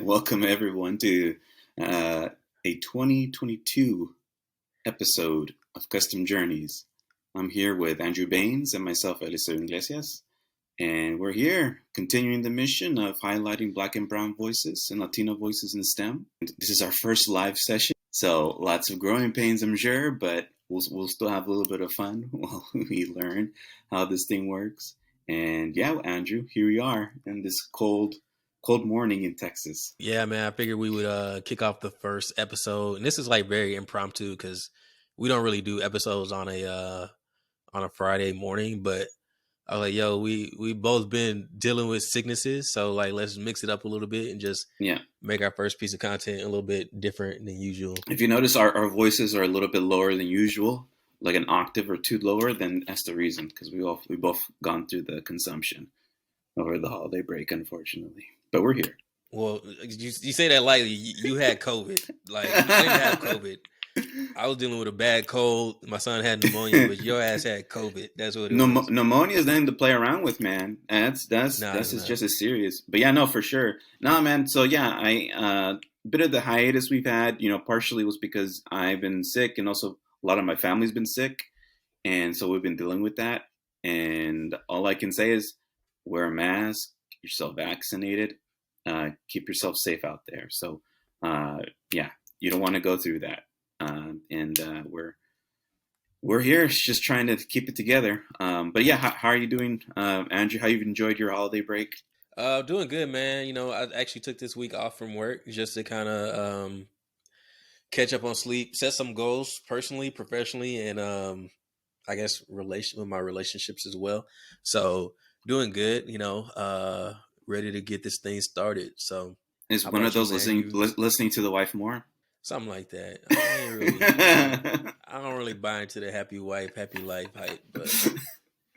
Welcome everyone to a 2022 episode of Custom Journeys. I'm here with Andrew Baines and myself, Eliseo Iglesias, and we're here continuing the mission of highlighting Black and Brown voices and Latino voices in STEM. This is our first live session, so lots of growing pains, I'm sure, but we'll still have a little bit of fun while we learn how this thing works. And yeah, Andrew, here we are in this cold morning in Texas. Yeah, man. I figured we would kick off the first episode, and this is like very impromptu because we don't really do episodes on a Friday morning. But I was like, yo, we both been dealing with sicknesses, so like let's mix it up a little bit and just Yeah. make our first piece of content a little bit different than usual. If you notice, our voices are a little bit lower than usual, like an octave or two lower, then that's the reason, because we both gone through the consumption over the holiday break, unfortunately. But we're here. Well, you say that lightly. You had COVID. Like I didn't have COVID. I was dealing with a bad cold. My son had pneumonia, but your ass had COVID. That's what it was. Pneumonia is nothing to play around with, man. Nah, it's Is not. just as serious. But yeah, no, for sure. No, man. So yeah, I bit of the hiatus we've had, partially was because I've been sick, and also a lot of my family's been sick, and so we've been dealing with that. And all I can say is wear a mask, get yourself vaccinated, keep yourself safe out there. So yeah, you don't want to go through that. And we're here just trying to keep it together. But yeah, how are you doing, Andrew? How you've enjoyed your holiday break? Doing good, man. I actually took this week off from work just to kind of catch up on sleep, set some goals personally, professionally, and I guess relation with my relationships as well. So doing good. Ready to get this thing started. So Is how one of about you, those man? You listening to the wife more? something like that. I ain't really. I don't really buy into the happy wife, happy life hype, but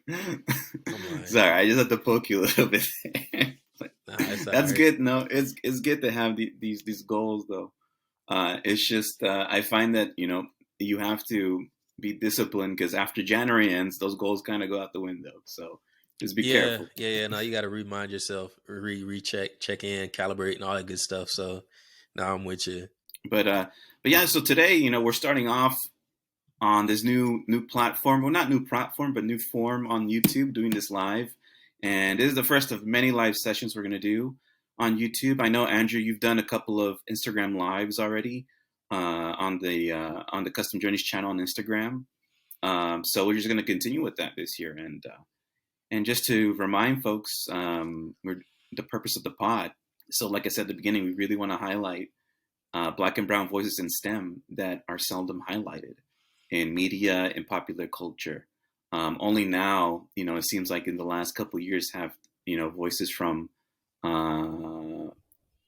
I'm lying. Sorry, I just had to poke you a little bit. Nah, it's all That's right. good. No, it's good to have these goals though. It's just I find that you have to be disciplined, because after January ends, those goals kind of go out the window. So just be Yeah, careful. yeah, yeah. No, you got to remind yourself, recheck, check in, calibrate, and all that good stuff. So now I'm with you. But yeah. So today, we're starting off on this new platform. Well, not new platform, but new form on YouTube, doing this live. And this is the first of many live sessions we're going to do on YouTube. I know, Andrew, you've done a couple of Instagram lives already on the Custom Journeys channel on Instagram. So we're just going to continue with that this year. And just to remind folks, we're the purpose of the pod. So like I said at the beginning, we really want to highlight Black and Brown voices in STEM that are seldom highlighted in media and popular culture. Only now, it seems like in the last couple of years have voices uh,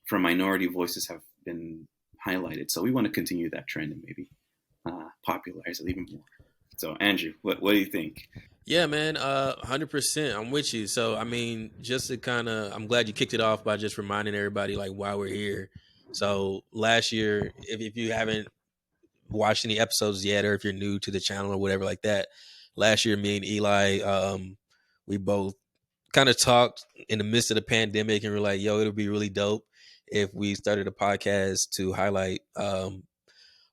from minority voices have been highlighted. So we want to continue that trend and maybe popularize it even more. So Andrew, what do you think? Yeah, man. 100%. I'm with you. So I mean, just to kind of, I'm glad you kicked it off by just reminding everybody like why we're here. So last year, if you haven't watched any episodes yet, or if you're new to the channel or whatever like that, last year me and Eli, we both kind of talked in the midst of the pandemic, and we're like, yo, it'll be really dope if we started a podcast to highlight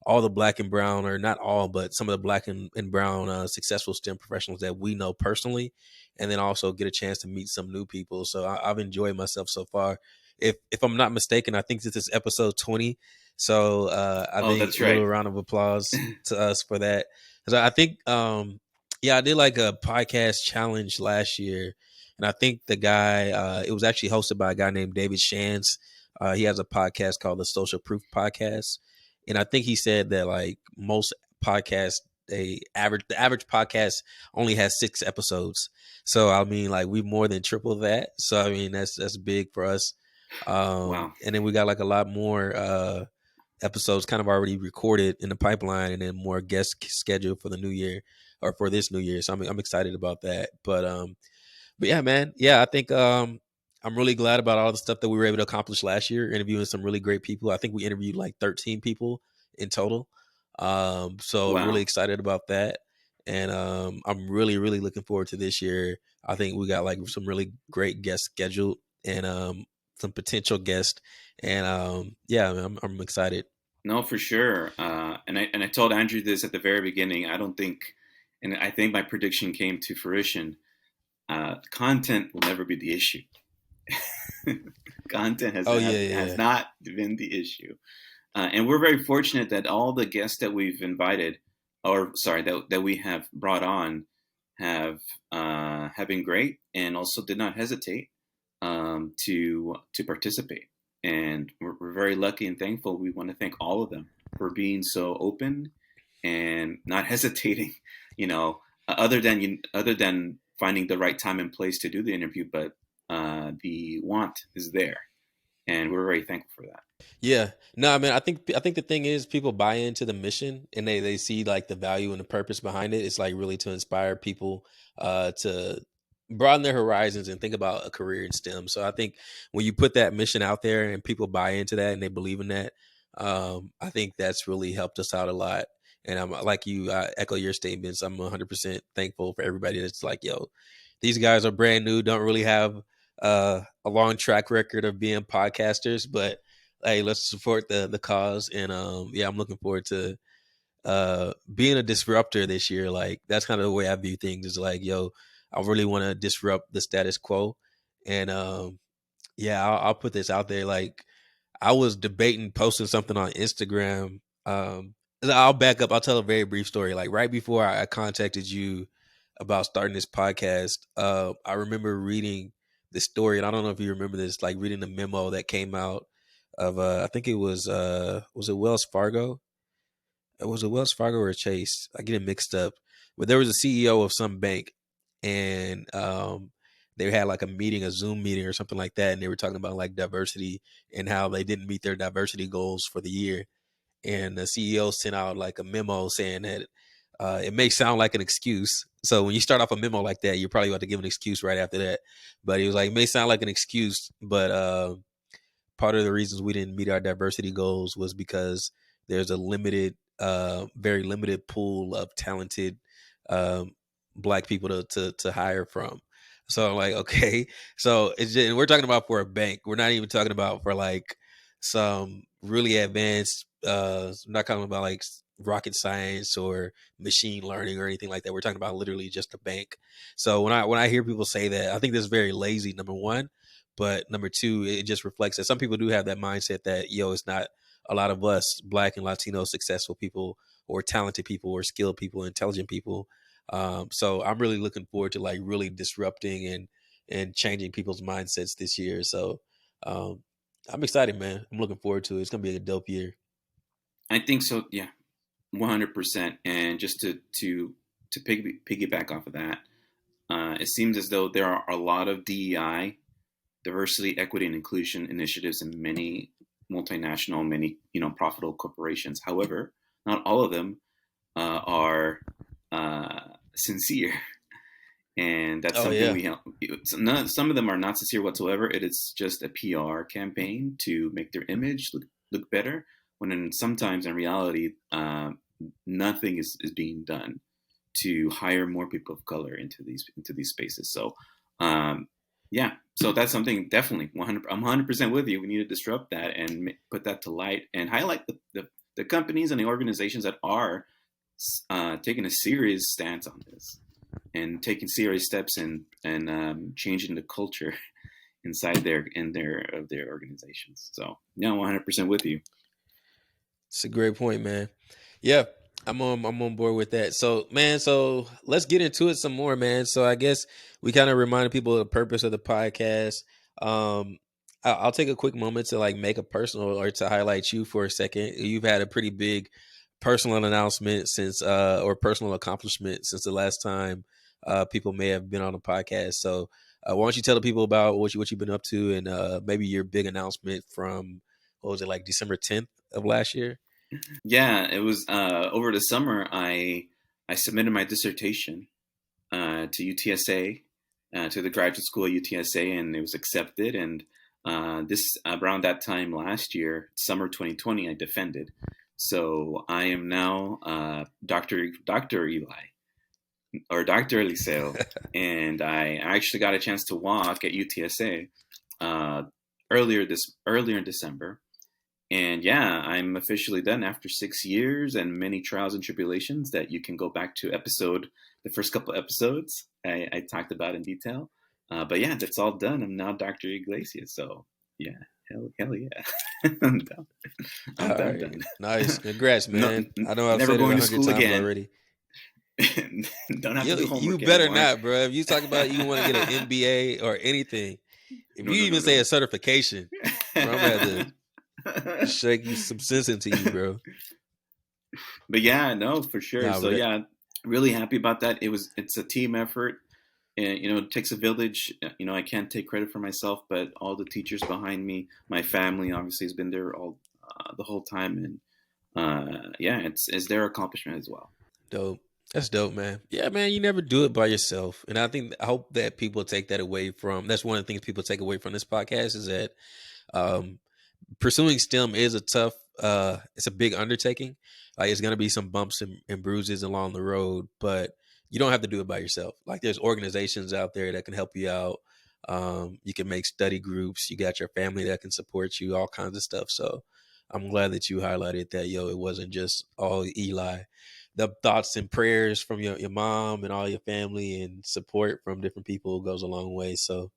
all the black and brown, or not all, but some of the black and brown successful STEM professionals that we know personally, and then also get a chance to meet some new people. So I've enjoyed myself so far. If I'm not mistaken, I think this is episode 20. So I Oh, think that's a little right. round of applause to us for that. So I think yeah, I did like a podcast challenge last year, and I think the guy it was actually hosted by a guy named David Shantz. He has a podcast called the Social Proof Podcast, and I think he said that like most podcasts, the average podcast only has 6 episodes. So I mean, like we more than triple that. So I mean, that's big for us. Wow. And then we got like a lot more episodes kind of already recorded in the pipeline, and then more guests scheduled for the new year, or for this new year. So I'm excited about that. But yeah, man, yeah, I think I'm really glad about all the stuff that we were able to accomplish last year, interviewing some really great people. I think we interviewed like 13 people in total. So I'm really Wow. excited about that. And I'm really, really looking forward to this year. I think we got like some really great guests scheduled. And some potential guests. And yeah, I'm excited. No, for sure. And I told Andrew this at the very beginning. I don't think, and I think my prediction came to fruition. Content will never be the issue. Content Oh yeah, has yeah. not been the issue, and we're very fortunate that all the guests that we've invited, or sorry, that we have brought on, have been great, and also did not hesitate to participate. And we're very lucky and thankful. We want to thank all of them for being so open and not hesitating. You know, other than finding the right time and place to do the interview, but the want is there, and we're very thankful for that. Yeah. No, I mean, I think the thing is people buy into the mission and they see like the value and the purpose behind it. It's like really to inspire people to broaden their horizons and think about a career in STEM. So I think when you put that mission out there and people buy into that and they believe in that, I think that's really helped us out a lot. And I'm like you, I echo your statements. I'm 100% thankful for everybody that's like, yo, these guys are brand new, don't really have a long track record of being podcasters, but hey, let's support the cause. And yeah, I'm looking forward to being a disruptor this year. Like that's kind of the way I view things. Is like, yo, I really want to disrupt the status quo. And yeah, I'll put this out there. Like I was debating posting something on Instagram. I'll back up. I'll tell a very brief story. Like right before I contacted you about starting this podcast, I remember reading this story, and I don't know if you remember this, like reading the memo that came out of I think it was it Wells Fargo? It was a Wells Fargo or a Chase. I get it mixed up. But there was a CEO of some bank, and they had like a meeting, a Zoom meeting or something like that, and they were talking about like diversity and how they didn't meet their diversity goals for the year. And the CEO sent out like a memo saying that it may sound like an excuse. So when you start off a memo like that, you're probably about to give an excuse right after that. But he was like, it may sound like an excuse, but part of the reasons we didn't meet our diversity goals was because there's a very limited pool of talented um, black people to hire from. So I'm like, okay, so it's just, and we're talking about for a bank. We're not even talking about for like some really advanced. I'm not talking about like rocket science or machine learning or anything like that. We're talking about literally just a bank. So when I hear people say that, I think that's very lazy. Number one, but number two, it just reflects that some people do have that mindset that, yo, it's not a lot of us, Black and Latino successful people or talented people or skilled people, intelligent people. So I'm really looking forward to like really disrupting and changing people's mindsets this year. So um, I'm excited, man. I'm looking forward to it. It's gonna be a dope year. I think so. Yeah, 100%. And just to piggyback off of that, it seems as though there are a lot of DEI, diversity, equity, and inclusion initiatives in many multinational, many profitable corporations. However, not all of them are sincere, and that's Oh something yeah. we have. Some of them are not sincere whatsoever. It is just a PR campaign to make their image look better. When sometimes in reality, nothing is being done to hire more people of color into these spaces. So, um, yeah, so that's something definitely 100. I'm 100% with you. We need to disrupt that and put that to light and highlight the companies and the organizations that are taking a serious stance on this and taking serious steps and changing the culture inside their organizations. So yeah, 100% with you. It's a great point, man. Yeah, I'm on board with that. So, man, so let's get into it some more, man. So, I guess we kind of reminded people of the purpose of the podcast. I'll take a quick moment to like make a personal or to highlight you for a second. You've had a pretty big personal announcement since or personal accomplishment since the last time people may have been on a podcast. So, why don't you tell the people about what you've been up to and maybe your big announcement from what was it like December 10th of last year? Yeah, it was over the summer. I submitted my dissertation to UTSA, to the graduate school at UTSA, and it was accepted. And this around that time last year, summer 2020, I defended. So I am now Dr. Eli or Dr. Eliseo, and I actually got a chance to walk at UTSA earlier in December. And yeah, I'm officially done after 6 years and many trials and tribulations that you can go back to the first couple episodes I talked about in detail. But yeah, that's all done. I'm now Dr. Iglesias. So yeah, hell yeah. I'm done. All I'm done, right, done. nice. Congrats, No, man. I know I've never said it going a to hundred school times again. already. Don't have to do You homework better anymore. not, bro. If you talk about you want to get an MBA or anything, if No, you no, no, even say a no. certification, bro, I'm gonna have to shake you some sense into you, bro. But yeah, no, for sure. Nah, So but yeah, really happy about that. It's a team effort, and it takes a village. I can't take credit for myself, but all the teachers behind me, my family obviously has been there all the whole time, and yeah, it's their accomplishment as well. dope. That's dope, man. Yeah, man, you never do it by yourself. And I hope that people take that away from that's one of the things people take away from this podcast is that um pursuing STEM is a tough it's a big undertaking. Like it's gonna be some bumps and bruises along the road, but you don't have to do it by yourself. Like there's organizations out there that can help you out. You can make study groups, you got your family that can support you, all kinds of stuff. So I'm glad that you highlighted that, it wasn't just all Eli. The thoughts and prayers from your mom and all your family and support from different people goes a long way. So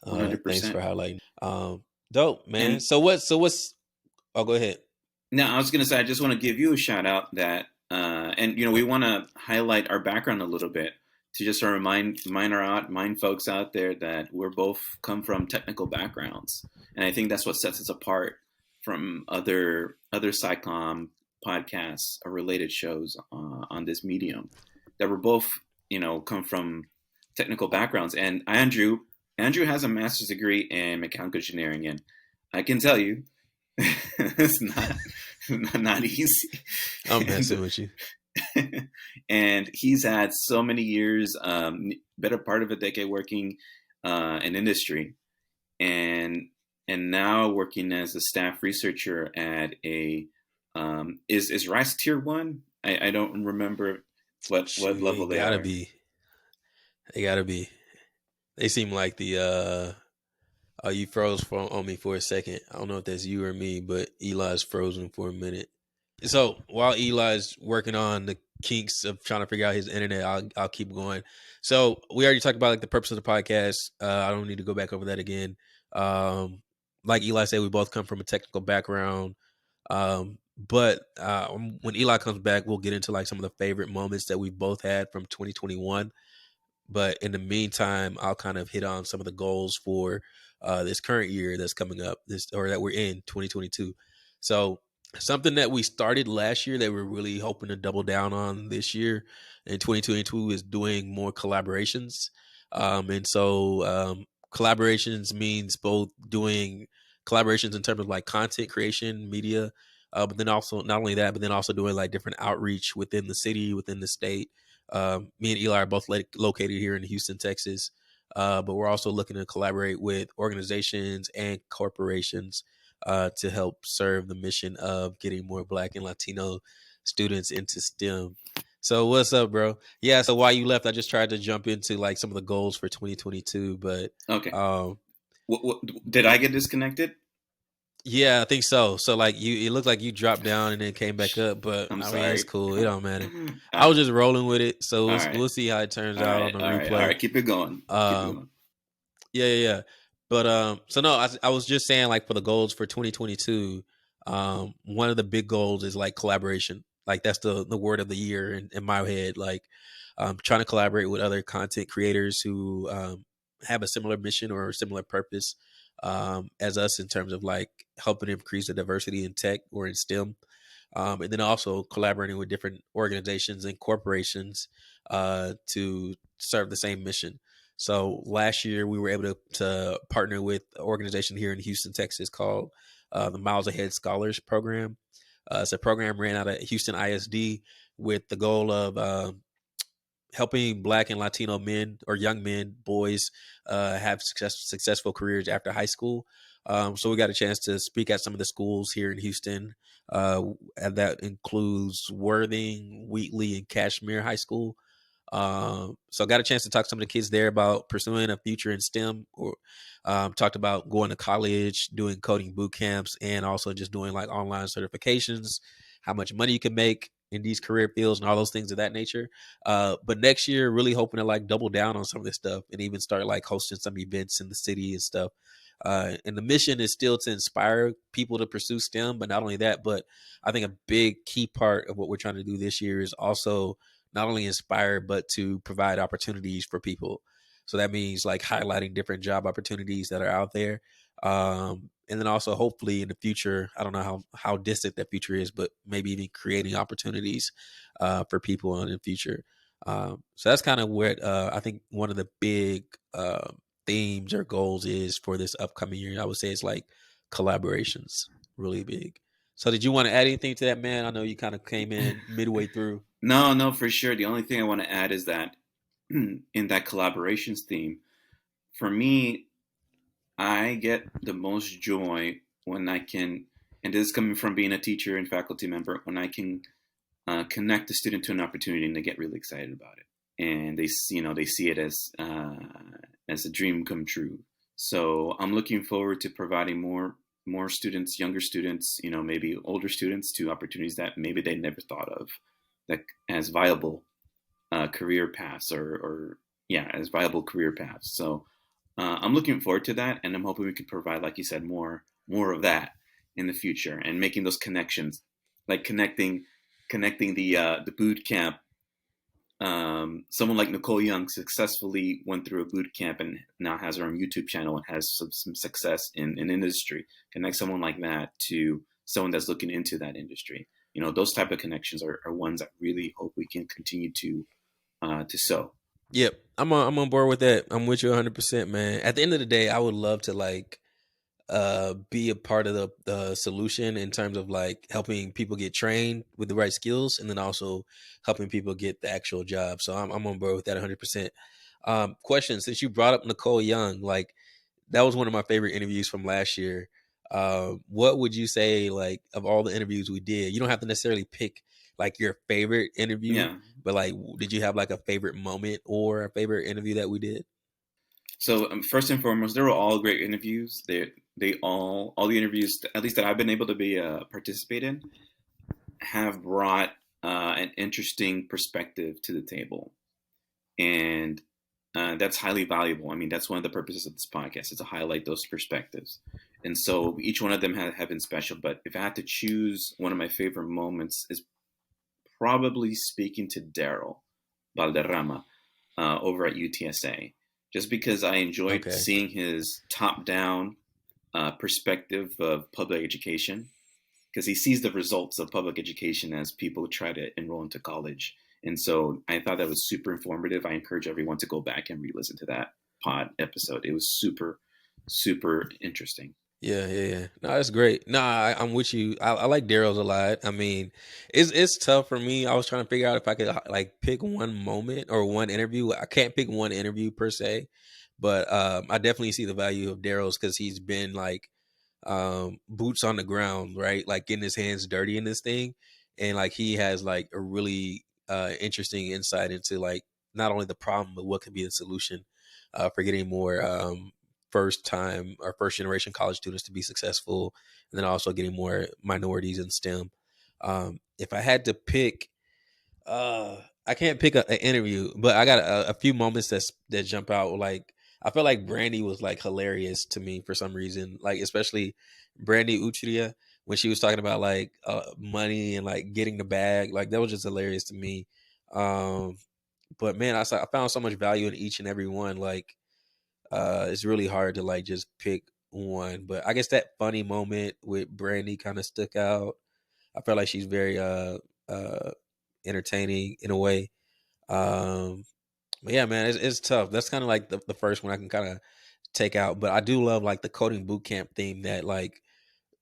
One hundred thanks percent. for highlighting. Dope, man. And So what's oh, go ahead. now I was gonna say I just want to give you a shout out that and we want to highlight our background a little bit to just sort of mind folks out there that we're both come from technical backgrounds, and I think that's what sets us apart from other SciComm podcasts or related shows on this medium. That we're both come from technical backgrounds, and Andrew has a master's degree in mechanical engineering, and I can tell you it's not easy. I'm messing And, with you. and he's had so many years, better part of a decade working in industry, and now working as a staff researcher at a is Rice Tier 1? I don't remember what Shoot, level it they gotta are. be. They gotta be. They seem like the oh, you froze on me for a second. I don't know if that's you or me, but Eli's frozen for a minute. So while Eli's working on the kinks of trying to figure out his internet, I'll keep going. So we already talked about like the purpose of the podcast. I don't need to go back over that again. Um, like Eli said, we both come from a technical background. But when Eli comes back, we'll get into like some of the favorite moments that we both had from 2021. But in the meantime, I'll kind of hit on some of the goals for this current year that's coming up, this or that we're in 2022. So something that we started last year that we're really hoping to double down on this year in 2022 is doing more collaborations. And so collaborations means both doing collaborations in terms of like content creation, media, but then also not only that, but then also doing like different outreach within the city, within the state. Me and Eli are both located here in Houston, Texas, but we're also looking to collaborate with organizations and corporations to help serve the mission of getting more Black and Latino students into STEM. So what's up, bro? Yeah. So while you left, I just tried to jump into like some of the goals for 2022, but Okay. um, What did I get disconnected? yeah, I think so. So like it looked like you dropped down and then came back up, but I'm I mean it's sorry. cool. It don't matter. I All was just rolling with it, so right. we'll see how it turns All out on right. the All right. All replay. right. Keep it going. Keep it Um, going. yeah. But so no, I was just saying like for the goals for 2022, one of the big goals is like collaboration. Like that's the word of the year in my head. Like trying to collaborate with other content creators who have a similar mission or a similar purpose as us in terms of like helping increase the diversity in tech or in STEM. And then also collaborating with different organizations and corporations to serve the same mission. So last year we were able to partner with an organization here in Houston, Texas called the Miles Ahead Scholars Program. It's a program ran out of Houston ISD with the goal of helping Black and Latino men or young men, boys, have successful careers after high school. So we got a chance to speak at some of the schools here in Houston, and that includes Worthing, Wheatley, and Kashmere High School. So I got a chance to talk to some of the kids there about pursuing a future in STEM, or talked about going to college, doing coding boot camps, and also just doing like online certifications, how much money you can make in these career fields and all those things of that nature. But next year, really hoping to like double down on some of this stuff and even start like hosting some events in the city and stuff. And the mission is still to inspire people to pursue STEM, but not only that, but I think a big key part of what we're trying to do this year is also not only inspire, but to provide opportunities for people. So that means like highlighting different job opportunities that are out there. And then also hopefully in the future, I don't know how distant that future is, but maybe even creating opportunities for people in the future. So that's kind of what I think one of the big themes or goals is for this upcoming year. I would say it's like collaborations, really big. So did you want to add anything to that, man? I know you kind of came in midway through. No, no, for sure. The only thing I want to add is that in that collaborations theme, for me, I get the most joy when I can, and this is coming from being a teacher and faculty member, when I can connect the student to an opportunity and they get really excited about it, and they see it as a dream come true. So I'm looking forward to providing more students, younger students, maybe older students, to opportunities that maybe they never thought of, that as viable career paths, or yeah, as viable career paths. So I'm looking forward to that, and I'm hoping we can provide, like you said, more of that in the future, and making those connections, like connecting the boot camp. Someone like Nicole Young successfully went through a boot camp and now has her own YouTube channel and has some success in industry. Connect someone like that to someone that's looking into that industry. Those type of connections are ones I really hope we can continue to sow. Yep, I'm on board with that. I'm with you 100%, man. At the end of the day, I would love to like be a part of the solution in terms of like helping people get trained with the right skills, and then also helping people get the actual job. So I'm on board with that 100%. Question: since you brought up Nicole Young, like that was one of my favorite interviews from last year. What would you say, like, of all the interviews we did? You don't have to necessarily pick like your favorite interview, Yeah. but like, did you have like a favorite moment or a favorite interview that we did? So first and foremost, they were all great interviews. All the interviews, at least that I've been able to be participate in, have brought an interesting perspective to the table, and that's highly valuable. I mean, that's one of the purposes of this podcast, is to highlight those perspectives. And so each one of them have been special. But if I had to choose, one of my favorite moments is probably speaking to Daryl Valderrama over at UTSA, just because I enjoyed Okay. seeing his top-down perspective of public education, because he sees the results of public education as people try to enroll into college. And so I thought that was super informative. I encourage everyone to go back and re-listen to that pod episode. It was super, super interesting. Yeah, yeah, yeah. No, that's great. No, I'm with you. I like Daryl's a lot. I mean, it's tough for me. I was trying to figure out if I could like pick one moment or one interview. I can't pick one interview per se, but I definitely see the value of Daryl's because he's been like boots on the ground, right? Like getting his hands dirty in this thing. And like he has like a really interesting insight into like not only the problem, but what could be the solution for getting more first time or first generation college students to be successful. And then also getting more minorities in STEM. If I had to pick, I can't pick an interview, but I got a few moments that jump out. Like I felt like Brandy was like hilarious to me for some reason. Like especially Brandy Utria when she was talking about like money and like getting the bag. Like that was just hilarious to me. Um, but man, I found so much value in each and every one. Like it's really hard to like just pick one. But I guess that funny moment with Brandy kind of stuck out. I felt like she's very uh entertaining in a way. Um, but yeah, man, it's tough. That's kind of like the first one I can kind of take out. But I do love like the coding boot camp theme that like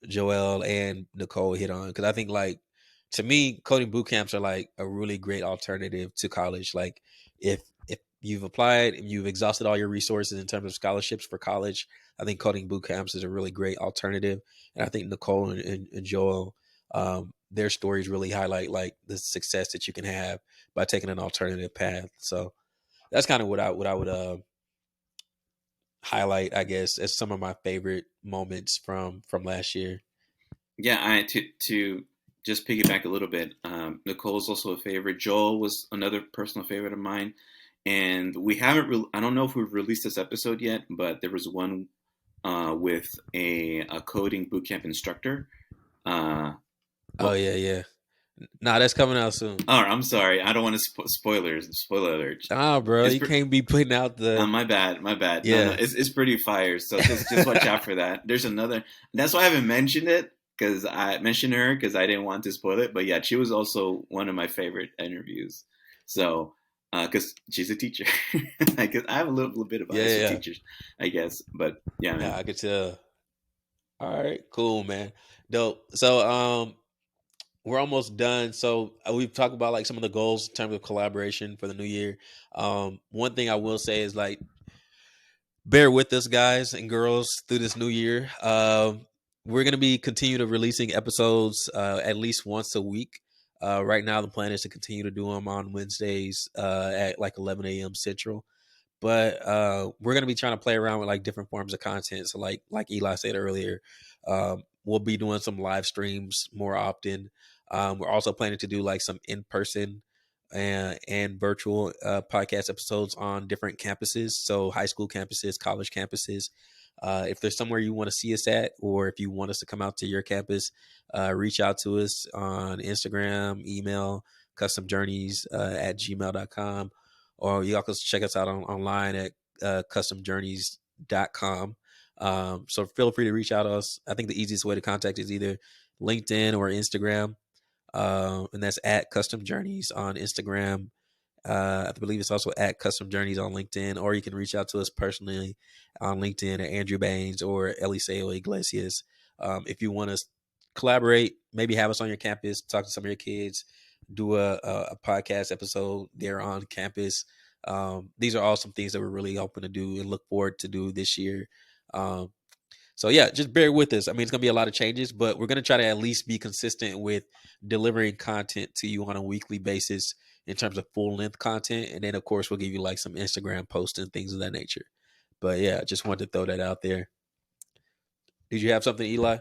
Joel and Nicole hit on because I think like to me, coding boot camps are like a really great alternative to college. Like if you've applied and you've exhausted all your resources in terms of scholarships for college, I think coding boot camps is a really great alternative. And I think Nicole and Joel their stories really highlight like the success that you can have by taking an alternative path. So that's kind of what I would highlight, I guess, as some of my favorite moments from last year. Yeah, to just piggyback a little bit. Nicole's also a favorite. Joel was another personal favorite of mine, and we haven't. I don't know if we've released this episode yet, but there was one with a coding bootcamp instructor. Oh What? yeah, yeah. Nah, that's coming out soon. Oh, I'm sorry. I don't want to spoilers. Spoiler alert. Nah, bro, It's you can't be putting out the my bad. My bad. No, no. yeah. It's pretty fire. So just watch out for that. There's another. That's why I haven't mentioned it because I mentioned her because I didn't want to spoil it. But yeah, she was also one of my favorite interviews. So because she's a teacher, I guess I have a little bit of Yeah, bias yeah, with yeah. teachers, I guess. But yeah, Nah, man. I could tell. All right, cool, man. Dope. So we're almost done. So we've talked about like some of the goals in terms of collaboration for the new year. One thing I will say is like bear with us, guys and girls, through this new year. We're gonna be continue to releasing episodes at least once a week. Right now, the plan is to continue to do them on Wednesdays at like 11 a.m. Central. But we're gonna be trying to play around with like different forms of content. So like Eli said earlier, we'll be doing some live streams more often. We're also planning to do like some in person and virtual podcast episodes on different campuses, so high school campuses, college campuses. If there's somewhere you want to see us at, or if you want us to come out to your campus, reach out to us on Instagram, email, customjourneys at gmail.com, or you also check us out online at customjourneys.com. So feel free to reach out to us. I think the easiest way to contact is either LinkedIn or Instagram, and that's at Custom Journeys on Instagram. I believe it's also at Custom Journeys on LinkedIn, or you can reach out to us personally on LinkedIn at Andrew Baines or Eliseo Iglesias. If you want to collaborate, maybe have us on your campus, talk to some of your kids, do a podcast episode there on campus. These are all some things that we're really hoping to do and look forward to do this year. Um, so yeah, just bear with us. I mean, it's gonna be a lot of changes, but we're gonna try to at least be consistent with delivering content to you on a weekly basis in terms of full length content, and then of course we'll give you like some Instagram posts and things of that nature. But yeah, just wanted to throw that out there. Did you have something, Eli?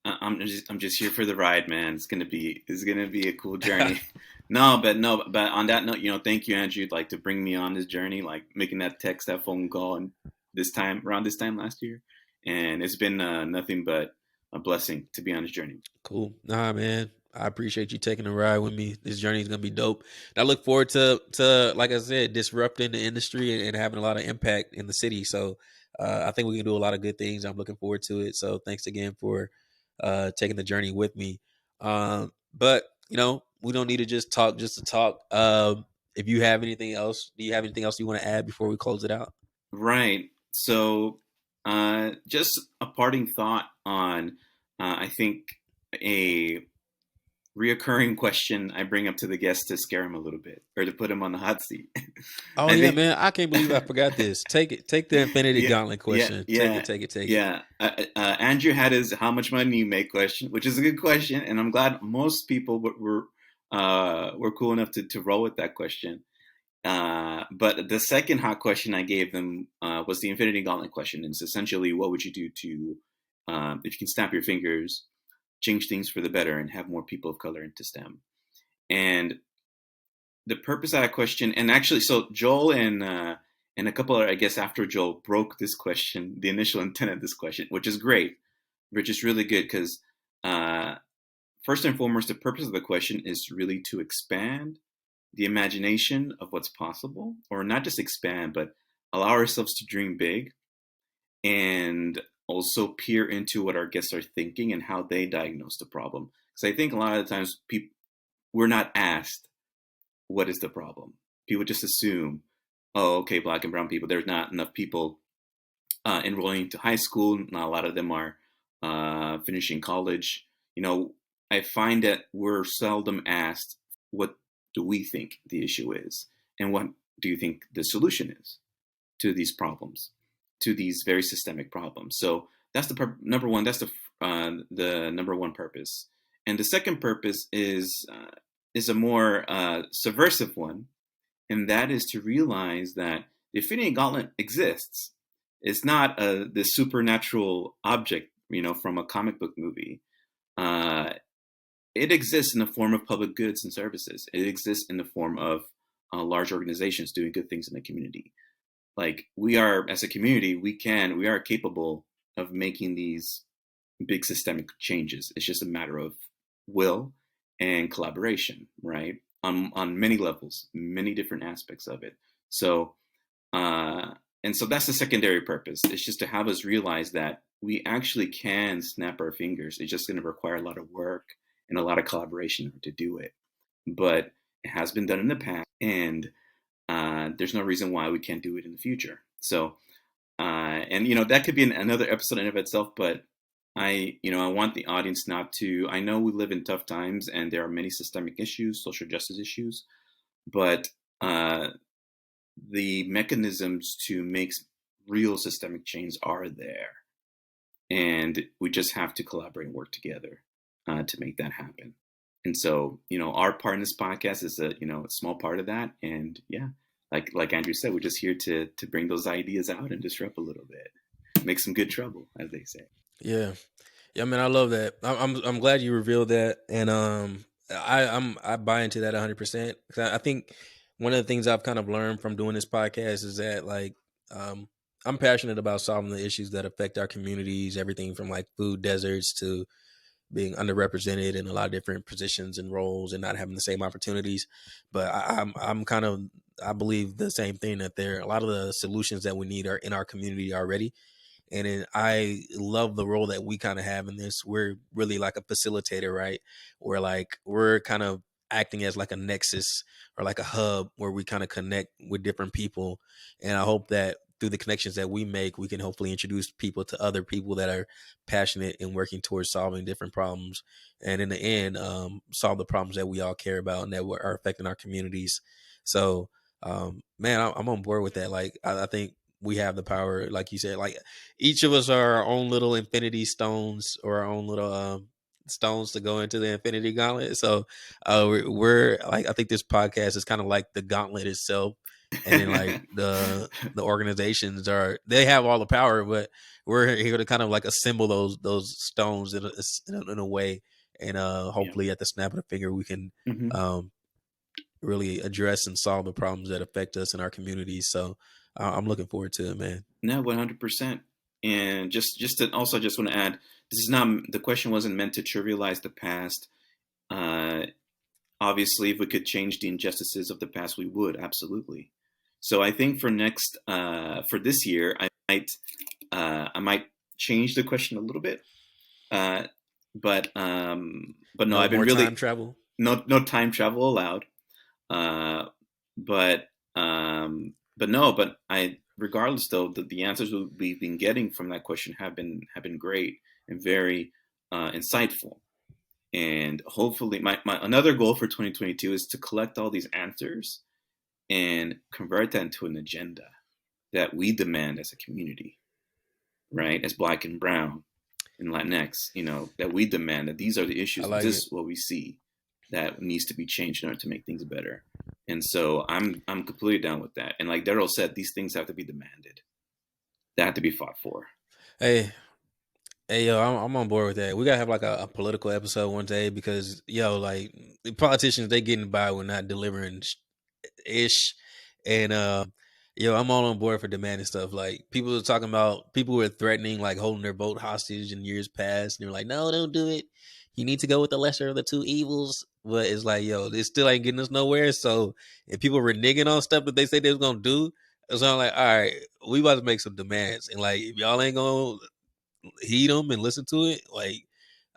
I'm just here for the ride, man. It's gonna be a cool journey. No, but on that note, thank you, Andrew, like to bring me on this journey, like making that phone call, and around this time last year, and it's been nothing but a blessing to be on this journey. Cool. Nah, man. I appreciate you taking a ride with me. This journey is gonna be dope. And I look forward to like I said, disrupting the industry and having a lot of impact in the city. So I think we can do a lot of good things. I'm looking forward to it. So thanks again for taking the journey with me. But we don't need to just talk just to talk. If you have anything else, do you have anything else you want to add before we close it out? Right. So, just a parting thought on, I think a reoccurring question I bring up to the guests to scare him a little bit or to put him on the hot seat. Oh I yeah, think, man. I can't believe I forgot this. Take it. Take the Infinity yeah, Gauntlet yeah, question. Take it, yeah, take it, take it. yeah. Andrew had his "How much money you make?" question, which is a good question, and I'm glad most people were cool enough to roll with that question. But the second hot question I gave them was the Infinity Gauntlet question. And it's essentially, what would you do to, if you can snap your fingers, change things for the better and have more people of color into STEM? And the purpose of that question, and actually, so Joel and a couple of, I guess, after Joel broke this question, the initial intent of this question, which is great, which is really good because uh, first and foremost, the purpose of the question is really to expand the imagination of what's possible, or not just expand, but allow ourselves to dream big and also peer into what our guests are thinking and how they diagnose the problem. Because I think a lot of the times we're not asked, what is the problem? People just assume, oh, okay, black and brown people, there's not enough people enrolling to high school. Not a lot of them are finishing college. I find that we're seldom asked, what do we think the issue is? And what do you think the solution is to these problems, to these very systemic problems? So that's the number one. That's the number one purpose. And the second purpose is a more subversive one, and that is to realize that the Infinity Gauntlet exists. It's not this supernatural object, from a comic book movie. It exists in the form of public goods and services. It exists in the form of large organizations doing good things in the community. Like, we are, as a community, we are capable of making these big systemic changes. It's just a matter of will and collaboration, right? On many levels, many different aspects of it. So, and so that's the secondary purpose. It's just to have us realize that we actually can snap our fingers. It's just going to require a lot of work and a lot of collaboration to do it. But it has been done in the past, and there's no reason why we can't do it in the future. So, and that could be another episode in of itself. But I want the audience not to. I know we live in tough times, and there are many systemic issues, social justice issues, but the mechanisms to make real systemic change are there, and we just have to collaborate and work together to make that happen. And so, our part in this podcast is a small part of that. And yeah, like Andrew said, we're just here to bring those ideas out and disrupt a little bit, make some good trouble, as they say. Yeah, yeah, man, I love that. I'm glad you revealed that, and I buy into that 100%. I think one of the things I've kind of learned from doing this podcast is that, like, I'm passionate about solving the issues that affect our communities, everything from like food deserts to being underrepresented in a lot of different positions and roles and not having the same opportunities. But I'm kind of, I believe the same thing, that there a lot of the solutions that we need are in our community already. And I love the role that we kind of have in this. We're really like a facilitator, right? We're kind of acting as like a nexus or like a hub where we kind of connect with different people. And I hope that through the connections that we make, we can hopefully introduce people to other people that are passionate and working towards solving different problems. And in the end, solve the problems that we all care about and that are affecting our communities. So, man, I'm on board with that. Like, I think we have the power, like you said, like each of us are our own little infinity stones or our own little stones to go into the infinity gauntlet. So we're like, I think this podcast is kind of like the gauntlet itself. And then like the organizations they have all the power, but we're here to kind of like assemble those stones in a way. And hopefully at the snap of the finger, we can really address and solve the problems that affect us in our communities. So I'm looking forward to it, man. No, 100%. And just to also just want to add, this is not, the question wasn't meant to trivialize the past. Obviously, if we could change the injustices of the past, we would, absolutely. So I think for this year, I might change the question a little bit. But no, I've been really time travel. No time travel allowed. But regardless though, the answers we've been getting from that question have been great and very insightful. And hopefully my another goal for 2022 is to collect all these answers and convert that into an agenda that we demand as a community, right? As Black and Brown and Latinx, that we demand that these are the issues. Like this is what we see that needs to be changed in order to make things better. And so I'm completely down with that. And like Daryl said, these things have to be demanded. They have to be fought for. Hey, yo, I'm on board with that. We gotta have like a political episode one day because like the politicians, they getting by with not delivering ish, and I'm all on board for demanding stuff. Like people are talking about, people were threatening like holding their vote hostage in years past, and they're like, no, don't do it. You need to go with the lesser of the two evils. But it's like, it still ain't getting us nowhere. So if people reneging on stuff that they say they was gonna do, so I'm like, all right, we about to make some demands, and like if y'all ain't gonna heed them and listen to it, like,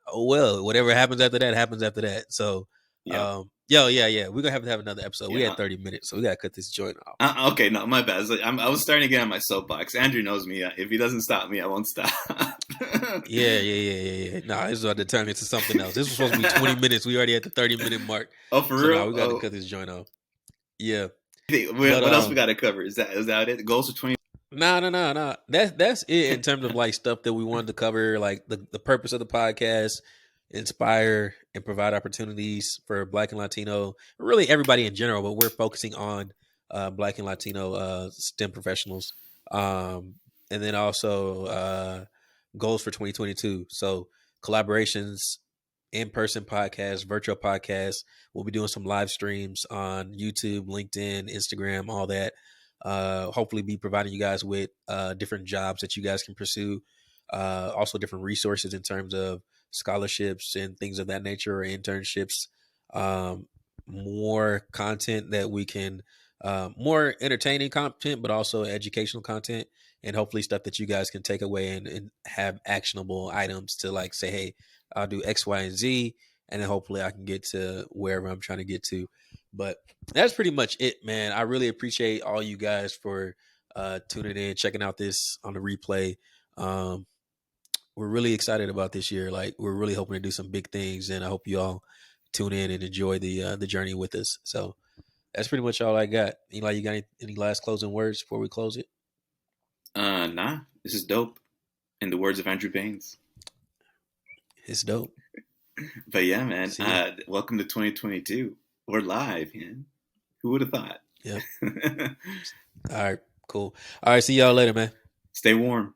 oh well, whatever happens after that happens after that. So Yeah. yeah, we're gonna have to have another episode. Yeah. We had 30 minutes, so we gotta cut this joint off. Okay, no, my bad. I was starting to get on my soapbox. Andrew knows me. If he doesn't stop me, I won't stop. Yeah. No, this is about to turn into something else. This was supposed to be 20 minutes. We already at the 30-minute mark. Oh, for real? No, we got to cut this joint off. Yeah. What else we got to cover? Is that it? Goals for 20? No. That's it in terms of like stuff that we wanted to cover, like the purpose of the podcast inspire and provide opportunities for Black and Latino, really everybody in general, but we're focusing on Black and Latino STEM professionals. And then also goals for 2022. So collaborations, in-person podcasts, virtual podcasts. We'll be doing some live streams on YouTube, LinkedIn, Instagram, all that. Hopefully be providing you guys with different jobs that you guys can pursue. Also different resources in terms of scholarships and things of that nature, or internships. More content that we can, more entertaining content, but also educational content, and hopefully stuff that you guys can take away and have actionable items to like say, hey, I'll do X, Y, and Z, and then hopefully I can get to wherever I'm trying to get to. But that's pretty much it, man. I really appreciate all you guys for tuning in, checking out this on the replay. We're really excited about this year. Like, we're really hoping to do some big things, and I hope you all tune in and enjoy the journey with us. So that's pretty much all I got. Eli, you got any last closing words before we close it? Nah, this is dope. In the words of Andrew Baines. It's dope. But yeah, man, welcome to 2022. We're live, man. Who would have thought? Yep. All right, cool. All right, see y'all later, man. Stay warm.